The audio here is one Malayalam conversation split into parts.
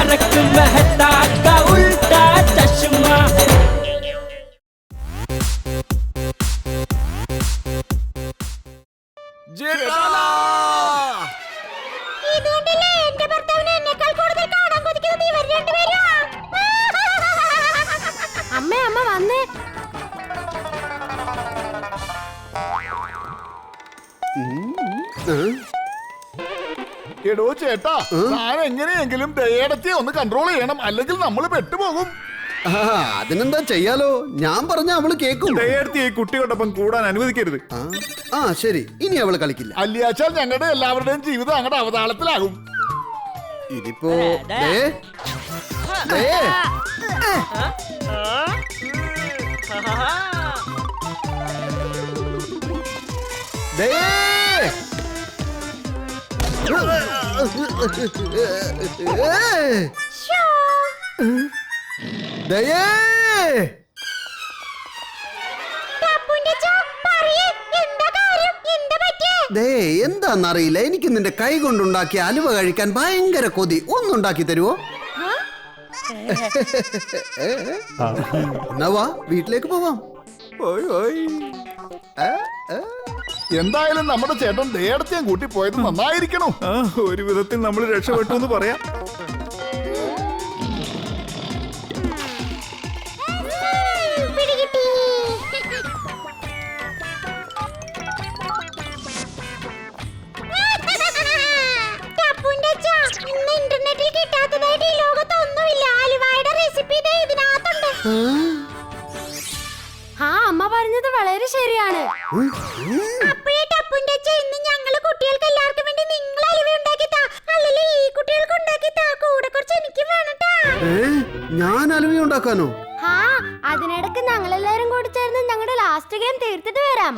तारक मेहता का उल्टा चश्मा। അമ്മേ അമ്മ വന്നേ. എടോ ചേട്ടാ, ഞാൻ എങ്ങനെയെങ്കിലും ദയേടത്തിയെ ഒന്ന് കൺട്രോൾ ചെയ്യണം, അല്ലെങ്കിൽ നമ്മൾ പെട്ടുപോകും. അതിനെന്താ ചെയ്യാലോ, ഞാൻ പറഞ്ഞ അവള് കേക്കും. ദയേടത്തി ഈ കുട്ടിയോടൊപ്പം കൂടാൻ അനുവദിക്കരുത്. ആ ശരി, ഇനി അവള് കളിക്കില്ല. അല്ലിയാച്ചാൽ ഞങ്ങളുടെ എല്ലാവരുടെയും ജീവിതം അങ്ങടെ അവതാളത്തിലാകും. ഇതിപ്പോ എന്താന്നറിയില്ല, എനിക്ക് നിന്റെ കൈ കൊണ്ടുണ്ടാക്കിയ അലുവ കഴിക്കാൻ ഭയങ്കര കൊതി. ഒന്നുണ്ടാക്കി തരുവോ? എന്നാ വാ, വീട്ടിലേക്ക് പോവാം. എന്തായാലും നമ്മുടെ ചേട്ടൻ ദയേടത്തിയും കൂട്ടി പോയത് നന്നായിരിക്കണം. ഒരു വിധത്തിൽ നമ്മൾ രക്ഷപ്പെട്ടു എന്ന് പറയാം. ആ അമ്മ പറഞ്ഞത് വളരെ ശരിയാണ്. ഞാൻ അലുവ ഉണ്ടാക്കാനോ? ആ അതിനിടക്ക് ഞങ്ങളെല്ലാരും കൂടി ചേർന്ന് ഞങ്ങളുടെ ലാസ്റ്റ് ഗെയിം തീർത്തിട്ട് വരാം.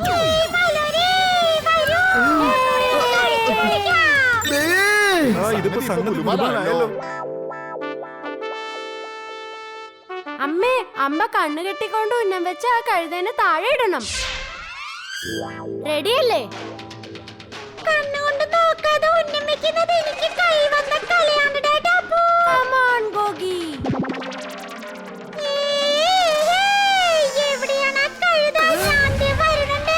അമ്മേ, അമ്മ കണ്ണു കെട്ടിക്കൊണ്ട് ഉന്നം വെച്ച് ആ കഴുതേനെ താഴെ ഇടണം. റെഡിയല്ലേ? കണ്ണുകൊണ്ട് നോക്കാതെ ഉന്നം വെക്കുന്നത് എനിക്ക് കൈവന്ന കളിയാണ്. Come on, Gogi. എവിടെയാണ് കഴുത? ശാന്തി വരുന്നുണ്ട്.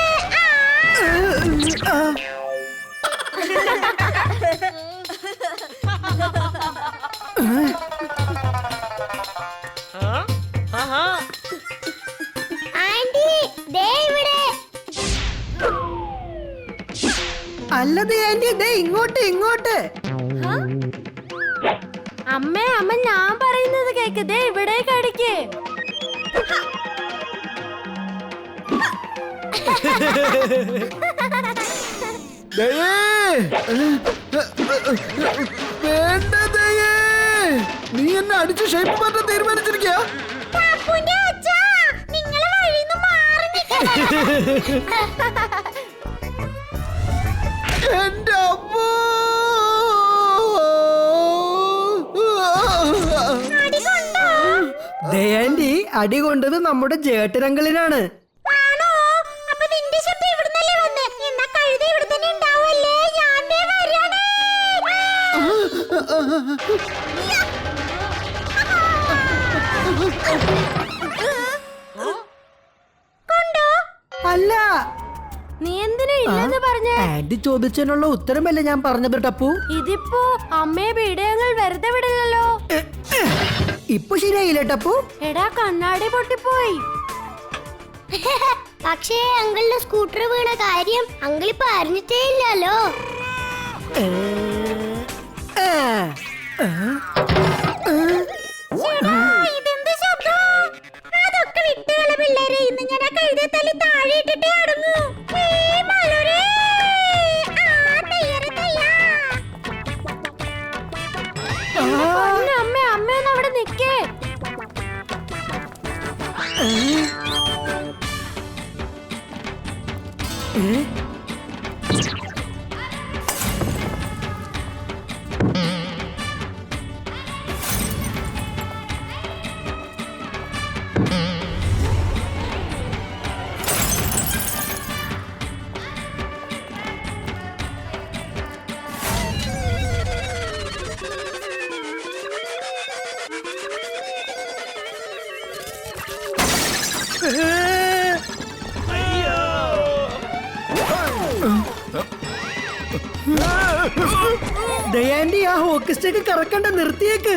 അല്ലത് ആന്റി, ഇങ്ങോട്ട് ഇങ്ങോട്ട്. അമ്മേ, അമ്മ ഞാൻ പറയുന്നത് കേക്ക്. ദേ ഇവിടെ കടിക്ക്. വേണ്ട ദയേ, നീ എന്നെ അടിച്ച് ഷേപ്പ് മാറ്റാൻ തീരുമാനിച്ചിരിക്കുക. എന്റെ അമ്മോ, ദയാന്റി അടി കൊണ്ടത് നമ്മുടെ ജേട്ടരങ്കളിനാണ്. അല്ല, നീ എന്തിനാ ഇല്ലെന്ന് പറഞ്ഞേ? ആന്റി ചോദിച്ചതിനുള്ള ഉത്തരമല്ലേ ഞാൻ പറഞ്ഞത് ടപ്പു. ഇതിപ്പോ അമ്മയെ വീടയങ്ങൾ വെറുതെ വിടില്ലല്ലോ. ഇപ്പൊ ശരിയായില്ലേ ടപ്പു? എടാ, കണ്ണാടി പൊട്ടിപ്പോയി. പക്ഷേ അങ്കിളിന്റെ സ്കൂട്ടർ വീണ കാര്യം അങ്കിളിപ്പോ അറിഞ്ഞിട്ടേ ഇല്ലല്ലോ. അതൊക്കെ വിട്ടുകള പിള്ളേരെ. ഇന്ന് ഞാൻ ആ കഴുതയെ തല്ലി താഴെ ഇട്ടിട്ടേ അടങ്ങൂ. അമ്മ, അമ്മയൊന്ന് അവിടെ നിക്കേ. ദയാൻഡി ആ ഹോക്കി സ്റ്റിക്ക് കറക്കണ്ട, നിർത്തിയേക്ക്.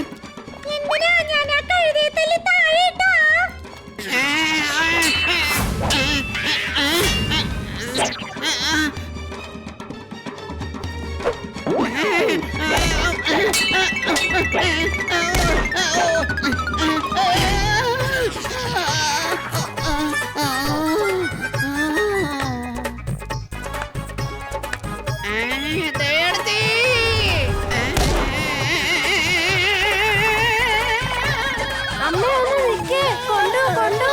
അമ്മ ഒന്ന് നിൽക്കേ, കൊണ്ടു കൊണ്ടു.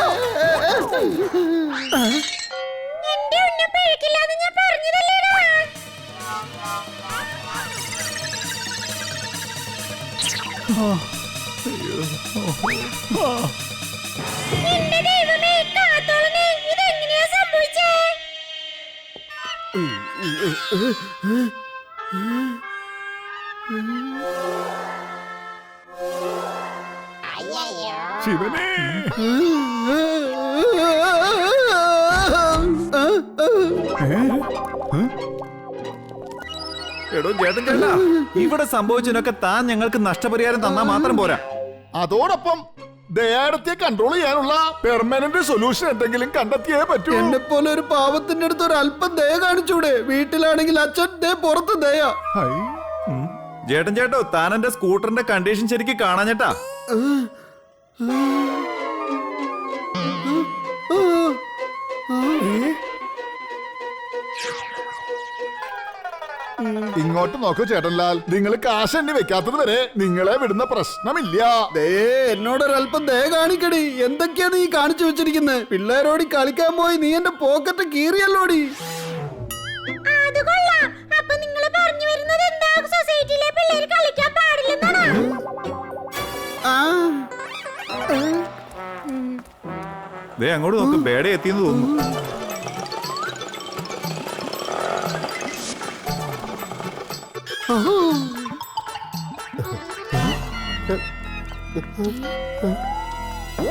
എന്റെ ഉന്നം പഴുക്കില്ലാന്ന് ഞാൻ പറഞ്ഞതല്ലേടാ. എന്റെ ദൈവമേ, കാത്തോളനെ, ഇതെങ്ങനെയാ സംഭവിച്ചേ? ശിവനെ, എടോ ചേട്ടൻ ചേട്ടാ, ഇവിടെ സംഭവിച്ചതിനൊക്കെ താൻ ഞങ്ങൾക്ക് നഷ്ടപരിഹാരം തന്നാ മാത്രം പോരാ. അതോടൊപ്പം ദയാടത്തെ കൺട്രോൾ ചെയ്യാനുള്ള പെർമനന്റ് സൊല്യൂഷൻ എന്തെങ്കിലും കണ്ടെത്തിയേ പറ്റൂ. എന്നെ പോലെ ഒരു പാവത്തിന്റെ അടുത്ത് ഒരു അല്പം ദയ കാണിച്ചൂടെ? വീട്ടിലാണെങ്കിൽ അച്ഛൻ ദേ പുറത്ത് ദയ. ഹൈ. ചേട്ടൻ ചേട്ടോ, താൻ എന്റെ സ്കൂട്ടറിന്റെ കണ്ടീഷൻ ശരിക്കും കാണാഞ്ഞേട്ടാ. ഇങ്ങോട്ട് നോക്കൂ ചേട്ടൻലാൽ, നിങ്ങൾ കാശ് എണ്ണി വെക്കാത്തത് വരെ നിങ്ങളെ വിടുന്ന പ്രശ്നമില്ല. ദേ എന്നോടൊരല്പം ദയ കാണിക്കടി. എന്തൊക്കെയാ നീ കാണിച്ചു വെച്ചിരിക്കുന്നത്? പിള്ളേരോടി കളിക്കാൻ പോയി നീ എന്റെ പോക്കറ്റ് കീറിയല്ലോടി. അത് കൊള്ളാം. അപ്പൊ നിങ്ങൾ പറഞ്ഞു വരുന്നത് എന്താ? സൊസൈറ്റിയിലെ പിള്ളേര് കളിക്കാൻ പാടില്ലെന്നാണ്. ആ ദേ അങ്ങോട്ട് നോക്ക്, ബേടെ എത്തിയെന്ന് തോന്നുന്നു.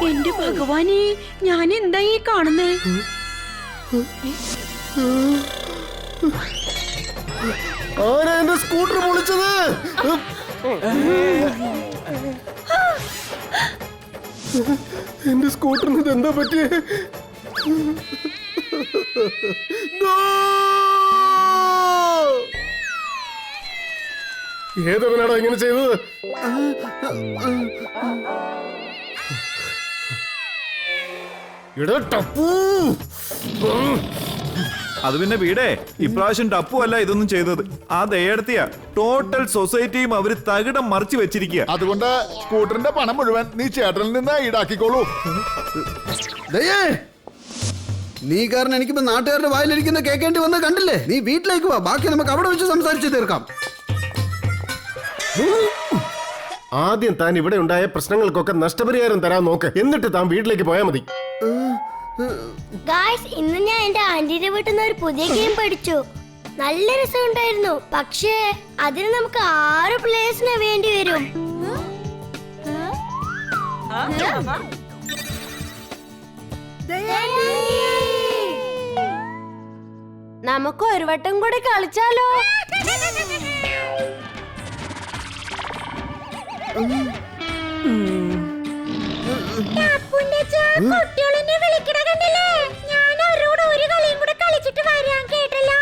എന്റെ ഭഗവാനെ, ഞാൻ എന്താ ഈ കാണുന്നേ? ആരാ എന്റെ സ്കൂട്ടർ പൊളിച്ചത്? എന്റെ സ്കൂട്ടറിന് ഇതെന്താ പറ്റിയേ? ഏതവനാടാ ഇങ്ങനെ ചെയ്തത്? അത് പിന്നെ വീടേ, ഇപ്രാവശ്യം ടപ്പു അല്ല ഇതൊന്നും ചെയ്തത്. ആ ദയെടുത്തിയാ ടോട്ടൽ സൊസൈറ്റിയും അവര് തകിടം മറിച്ച് വെച്ചിരിക്കുക. അതുകൊണ്ട് സ്കൂട്ടറിന്റെ പണം മുഴുവൻ നീ ചേട്ടനിൽ നിന്ന് ഈടാക്കിക്കോളൂ. ദയേ, നീ കാരണം എനിക്കിപ്പോ നാട്ടുകാരുടെ വായിലിരിക്കുന്ന കേൾക്കേണ്ടി വന്ന കണ്ടില്ലേ? നീ വീട്ടിലേക്ക് വാ, ബാക്കി നമുക്ക് അവിടെ വെച്ച് സംസാരിച്ച് തീർക്കാം. ആദ്യം താൻ ഇവിടെ ഉണ്ടായ പ്രശ്നങ്ങൾക്കൊക്കെ നഷ്ടപരിഹാരം തരാൻ നോക്ക്, എന്നിട്ട് താൻ വീട്ടിലേക്ക് പോയാൽ മതി. ഗായ്സ്, ഇന്ന് ഞാൻ എന്റെ ആന്റിയുടെ വീട്ടിൽ നിന്ന് ഒരു പുതിയ ഗെയിം പഠിച്ചു. നല്ല രസമുണ്ടായിരുന്നു. പക്ഷേ അതിന് നമുക്ക് 6 പ്ലേയേഴ്സിനെ വേണ്ടി വരും. നമുക്ക് ഒരു വട്ടം കൂടി കളിച്ചാലോ? കുട്ടികളെന്നെ വിളിക്കണ കണ്ടില്ലേ? ഞാൻ അവരോട് ഒരു കളിയും കൂടെ കളിച്ചിട്ട് വരാൻ കേട്ടല്ലോ.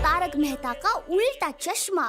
तारक मेहता का उल्टा चश्मा.